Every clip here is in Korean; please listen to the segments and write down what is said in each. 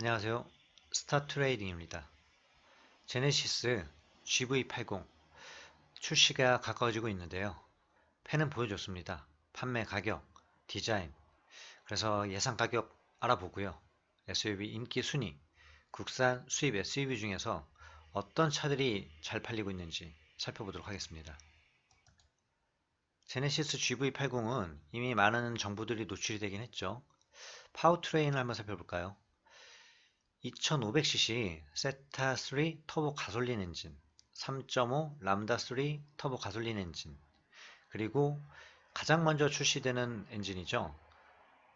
안녕하세요. 스타트레이딩입니다. 제네시스 GV80 출시가 가까워지고 있는데요. 펜은 보여줬습니다. 판매 가격, 디자인, 그래서 예상 가격 알아보고요. SUV 인기 순위, 국산 수입 SUV 중에서 어떤 차들이 잘 팔리고 있는지 살펴보도록 하겠습니다. 제네시스 GV80은 이미 많은 정보들이 노출이 되긴 했죠. 파워트레인을 한번 살펴볼까요? 2500cc 세타 3 터보 가솔린 엔진, 3.5 람다 3 터보 가솔린 엔진, 그리고 가장 먼저 출시되는 엔진이죠.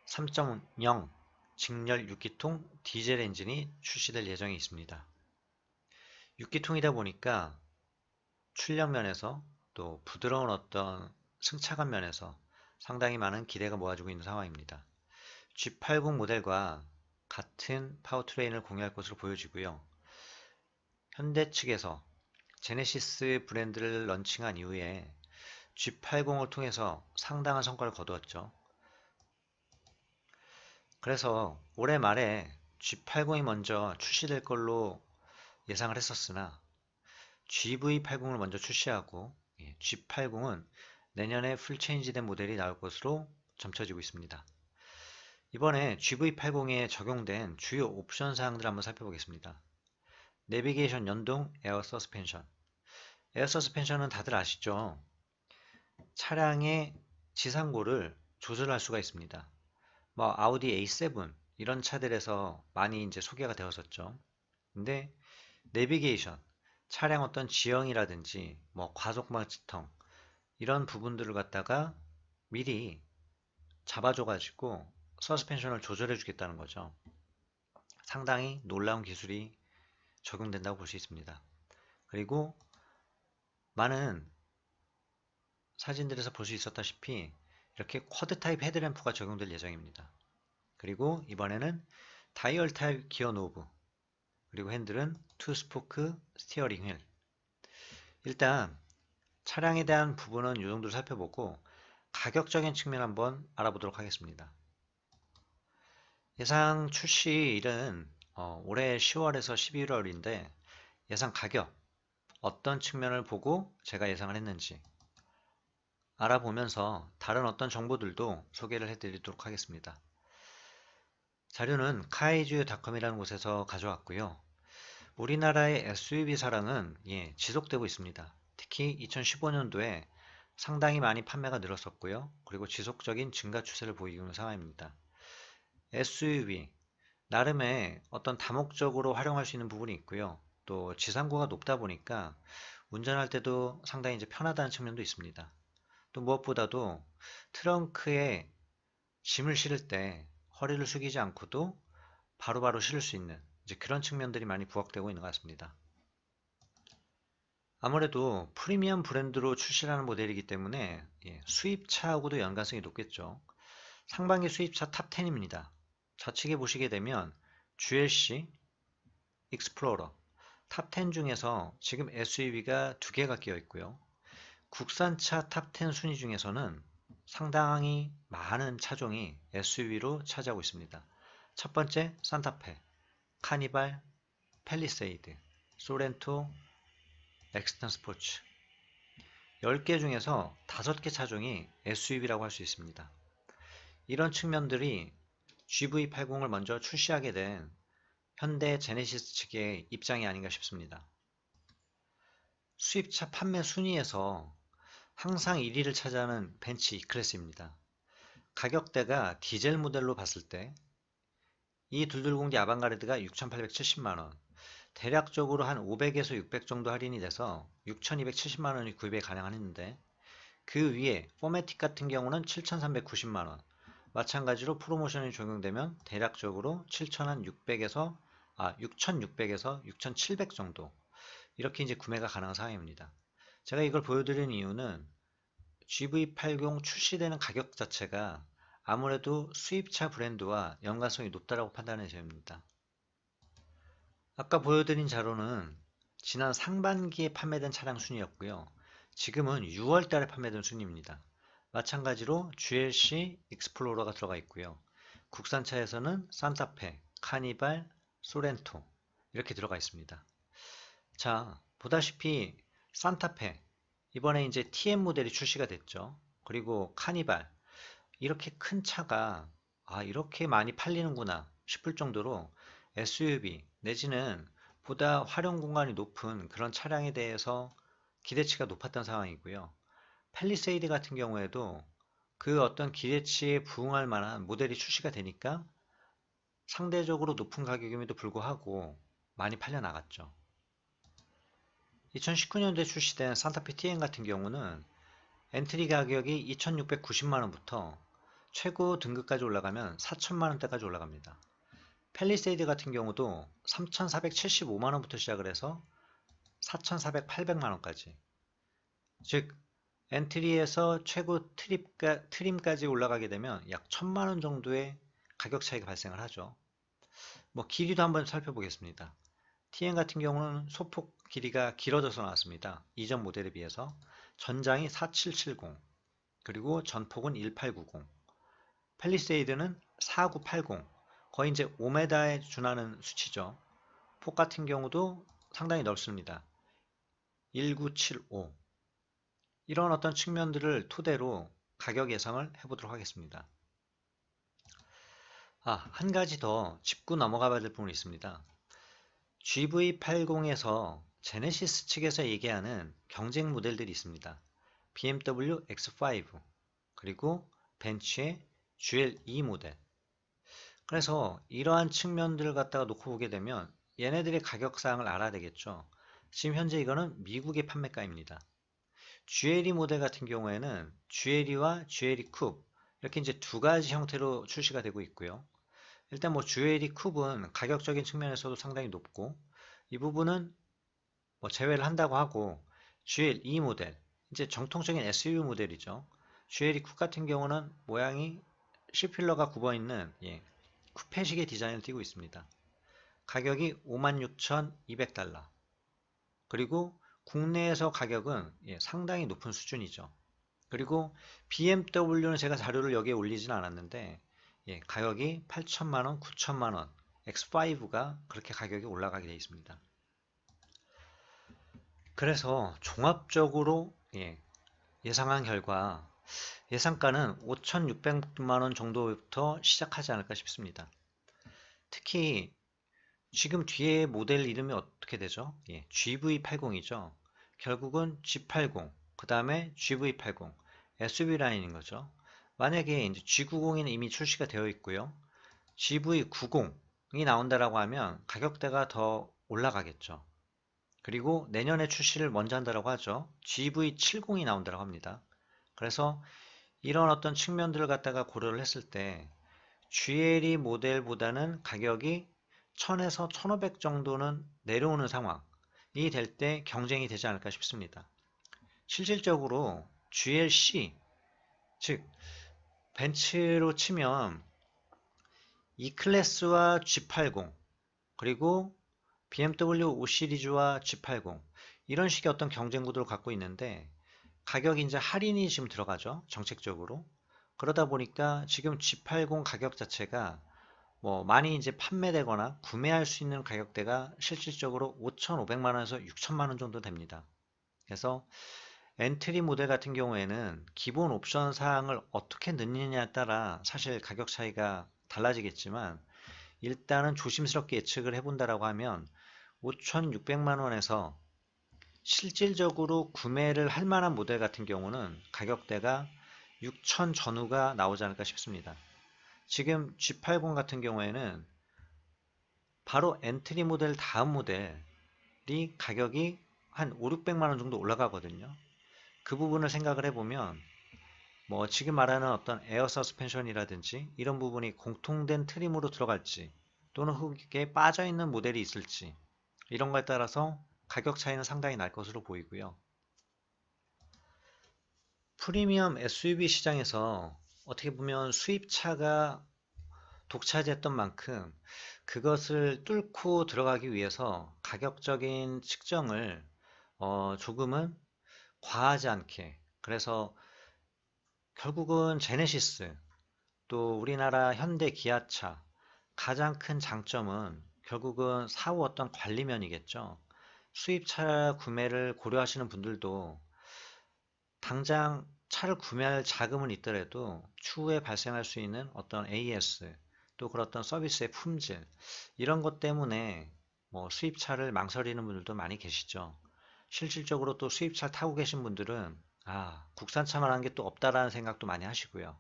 3.0 직렬 6기통 디젤 엔진이 출시될 예정이 있습니다. 6기통이다 보니까 출력 면에서 또 부드러운 어떤 승차감 면에서 상당히 많은 기대가 모아지고 있는 상황입니다. G80 모델과 같은 파워트레인을 공유할 것으로 보여지고요. 현대 측에서 제네시스 브랜드를 런칭한 이후에 G80을 통해서 상당한 성과를 거두었죠. 그래서 올해 말에 G80이 먼저 출시될 걸로 예상을 했었으나 GV80을 먼저 출시하고 G80은 내년에 풀체인지된 모델이 나올 것으로 점쳐지고 있습니다. 이번에 GV80에 적용된 주요 옵션 사항들을 한번 살펴보겠습니다. 내비게이션 연동 에어 서스펜션. 에어 서스펜션은 다들 아시죠? 차량의 지상고를 조절할 수가 있습니다. 뭐 아우디 A7 이런 차들에서 많이 이제 소개가 되었었죠. 근데 내비게이션, 차량 어떤 지형이라든지 뭐 과속방지턱 이런 부분들을 갖다가 미리 잡아줘 가지고 서스펜션을 조절해 주겠다는 거죠. 상당히 놀라운 기술이 적용된다고 볼 수 있습니다. 그리고 많은 사진들에서 볼 수 있었다시피 이렇게 쿼드 타입 헤드램프가 적용될 예정입니다. 그리고 이번에는 다이얼 타입 기어 노브, 그리고 핸들은 투 스포크 스티어링 휠. 일단 차량에 대한 부분은 이 정도로 살펴보고 가격적인 측면 한번 알아보도록 하겠습니다. 예상 출시일은 올해 10월에서 11월인데 예상 가격 어떤 측면을 보고 제가 예상을 했는지 알아보면서 다른 어떤 정보들도 소개를 해드리도록 하겠습니다. 자료는 카이주닷컴이라는 곳에서 가져왔고요. 우리나라의 SUV 사랑은 지속되고 있습니다. 특히 2015년도에 상당히 많이 판매가 늘었었고요. 그리고 지속적인 증가 추세를 보이고 있는 상황입니다. SUV 나름의 어떤 다목적으로 활용할 수 있는 부분이 있고요. 또 지상고가 높다 보니까 운전할 때도 상당히 이제 편하다는 측면도 있습니다. 또 무엇보다도 트렁크에 짐을 실을 때 허리를 숙이지 않고도 바로바로 실을 수 있는 이제 그런 측면들이 많이 부각되고 있는 것 같습니다. 아무래도 프리미엄 브랜드로 출시하는 모델이기 때문에 수입차하고도 연관성이 높겠죠. 상반기 수입차 탑10입니다. 좌측에 보시게 되면 GLC, 익스플로러 탑10 중에서 지금 SUV가 2개가 끼어 있고요. 국산차 탑10 순위 중에서는 상당히 많은 차종이 SUV로 차지하고 있습니다. 첫 번째 산타페, 카니발, 팰리세이드, 소렌토, 엑스턴 스포츠 10개 중에서 5개 차종이 SUV라고 할 수 있습니다. 이런 측면들이 GV80을 먼저 출시하게 된 현대 제네시스 측의 입장이 아닌가 싶습니다. 수입차 판매 순위에서 항상 1위를 차지하는 벤츠 E클래스입니다. 가격대가 디젤 모델로 봤을 때 이 둘둘공디 아방가르드가 6,870만원, 대략적으로 한 500에서 600 정도 할인이 돼서 6,270만원이 구입이 가능했는데 그 위에 포매틱 같은 경우는 7,390만원, 마찬가지로 프로모션이 적용되면 대략적으로 6,600에서 6,700 정도 이렇게 이제 구매가 가능한 상황입니다. 제가 이걸 보여드리는 이유는 GV80 출시되는 가격 자체가 아무래도 수입차 브랜드와 연관성이 높다고 판단해 저입니다. 아까 보여드린 자료는 지난 상반기에 판매된 차량 순이었고요. 지금은 6월 달에 판매된 순입니다. 마찬가지로 GLC 익스플로러가 들어가 있고요. 국산차에서는 산타페, 카니발, 소렌토 이렇게 들어가 있습니다. 자, 보다시피 산타페 이번에 이제 TM 모델이 출시가 됐죠. 그리고 카니발 이렇게 큰 차가 이렇게 많이 팔리는구나 싶을 정도로 SUV 내지는 보다 활용 공간이 높은 그런 차량에 대해서 기대치가 높았던 상황이고요. 팰리세이드 같은 경우에도 그 어떤 기대치에 부응할 만한 모델이 출시가 되니까 상대적으로 높은 가격임에도 불구하고 많이 팔려 나갔죠. 2019년도에 출시된 산타페 TN 같은 경우는 엔트리 가격이 2,690만원부터 최고 등급까지 올라가면 4천만원대까지 올라갑니다. 팰리세이드 같은 경우도 3,475만원부터 시작을 해서 4,400, 800만원까지. 즉, 엔트리에서 최고 트림까지 올라가게 되면 약 1,000만원 정도의 가격 차이가 발생을 하죠. 길이도 한번 살펴보겠습니다. TN 같은 경우는 소폭 길이가 길어져서 나왔습니다. 이전 모델에 비해서. 전장이 4770, 그리고 전폭은 1890. 팰리세이드는 4980, 거의 이제 5m에 준하는 수치죠. 폭 같은 경우도 상당히 넓습니다. 1975. 이런 어떤 측면들을 토대로 가격 예상을 해보도록 하겠습니다. 한 가지 더 짚고 넘어가 봐야 될 부분이 있습니다. GV80에서 제네시스 측에서 얘기하는 경쟁 모델들이 있습니다. BMW X5, 그리고 벤츠의 GLE 모델. 그래서 이러한 측면들을 갖다가 놓고 보게 되면 얘네들의 가격 사항을 알아야 되겠죠. 지금 현재 이거는 미국의 판매가입니다. GLE 모델 같은 경우에는 GLE와 GLE 쿱 이렇게 이제 두 가지 형태로 출시가 되고 있고요. 일단 GLE 쿱은 가격적인 측면에서도 상당히 높고 이 부분은 제외를 한다고 하고 GLE 모델 이제 정통적인 SUV 모델이죠. GLE 쿱 같은 경우는 모양이 C필러가 굽어있는 쿠페식의 디자인을 띠고 있습니다. 가격이 56,200달러. 그리고 국내에서 가격은 상당히 높은 수준이죠. 그리고 BMW는 제가 자료를 여기에 올리진 않았는데 가격이 8천만원, 9천만원, X5가 그렇게 가격이 올라가게 되어 있습니다. 그래서 종합적으로 예상한 결과 예상가는 5,600만원 정도부터 시작하지 않을까 싶습니다. 특히 지금 뒤에 모델 이름이 어떻게 되죠? GV80이죠. 결국은 G80, 그 다음에 GV80, SUV 라인인 거죠. 만약에 이제 G90은 이미 출시가 되어 있고요. GV90이 나온다라고 하면 가격대가 더 올라가겠죠. 그리고 내년에 출시를 먼저 한다라고 하죠. GV70이 나온다라고 합니다. 그래서 이런 어떤 측면들을 갖다가 고려를 했을 때 GLE 모델보다는 가격이 1000에서 1500 정도는 내려오는 상황이 될 때 경쟁이 되지 않을까 싶습니다. 실질적으로 GLC, 즉 벤츠로 치면 E클래스와 G80, 그리고 BMW 5 시리즈와 G80 이런 식의 어떤 경쟁 구도를 갖고 있는데 가격 이제 할인이 지금 들어가죠. 정책적으로. 그러다 보니까 지금 G80 가격 자체가 많이 이제 판매되거나 구매할 수 있는 가격대가 실질적으로 5,500만원에서 6천만원 정도 됩니다. 그래서 엔트리 모델 같은 경우에는 기본 옵션 사항을 어떻게 넣느냐에 따라 사실 가격 차이가 달라지겠지만 일단은 조심스럽게 예측을 해본다라고 하면 5,600만원에서 실질적으로 구매를 할 만한 모델 같은 경우는 가격대가 6천 전후가 나오지 않을까 싶습니다. 지금 G80 같은 경우에는 바로 엔트리 모델 다음 모델이 가격이 한 5, 600만원 정도 올라가거든요. 그 부분을 생각을 해보면 지금 말하는 어떤 에어 서스펜션이라든지 이런 부분이 공통된 트림으로 들어갈지 또는 흙에 빠져있는 모델이 있을지 이런 거에 따라서 가격 차이는 상당히 날 것으로 보이고요. 프리미엄 SUV 시장에서 어떻게 보면 수입차가 독차지했던 만큼 그것을 뚫고 들어가기 위해서 가격적인 측정을 조금은 과하지 않게, 그래서 결국은 제네시스 또 우리나라 현대 기아차 가장 큰 장점은 결국은 사후 어떤 관리면이겠죠. 수입차 구매를 고려하시는 분들도 당장 차를 구매할 자금은 있더라도 추후에 발생할 수 있는 어떤 AS, 또 그런 어떤 서비스의 품질, 이런 것 때문에 뭐 수입차를 망설이는 분들도 많이 계시죠. 실질적으로 또 수입차를 타고 계신 분들은 국산차만 한 게 또 없다라는 생각도 많이 하시고요.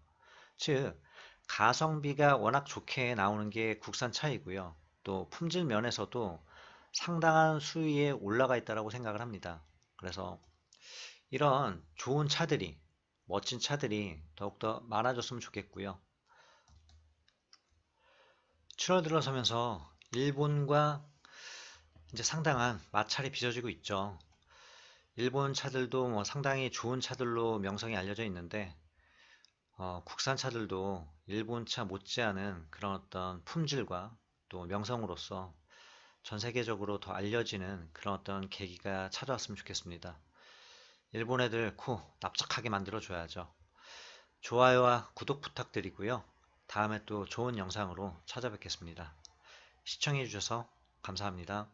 즉, 가성비가 워낙 좋게 나오는 게 국산차이고요. 또 품질 면에서도 상당한 수위에 올라가 있다고 생각을 합니다. 그래서 이런 좋은 차들이, 멋진 차들이 더욱더 많아졌으면 좋겠고요. 7월 들어서면서 일본과 이제 상당한 마찰이 빚어지고 있죠. 일본 차들도 뭐 상당히 좋은 차들로 명성이 알려져 있는데, 국산 차들도 일본 차 못지않은 그런 어떤 품질과 또 명성으로서 전 세계적으로 더 알려지는 그런 어떤 계기가 찾아왔으면 좋겠습니다. 일본 애들 코 납작하게 만들어줘야죠. 좋아요와 구독 부탁드리고요. 다음에 또 좋은 영상으로 찾아뵙겠습니다. 시청해주셔서 감사합니다.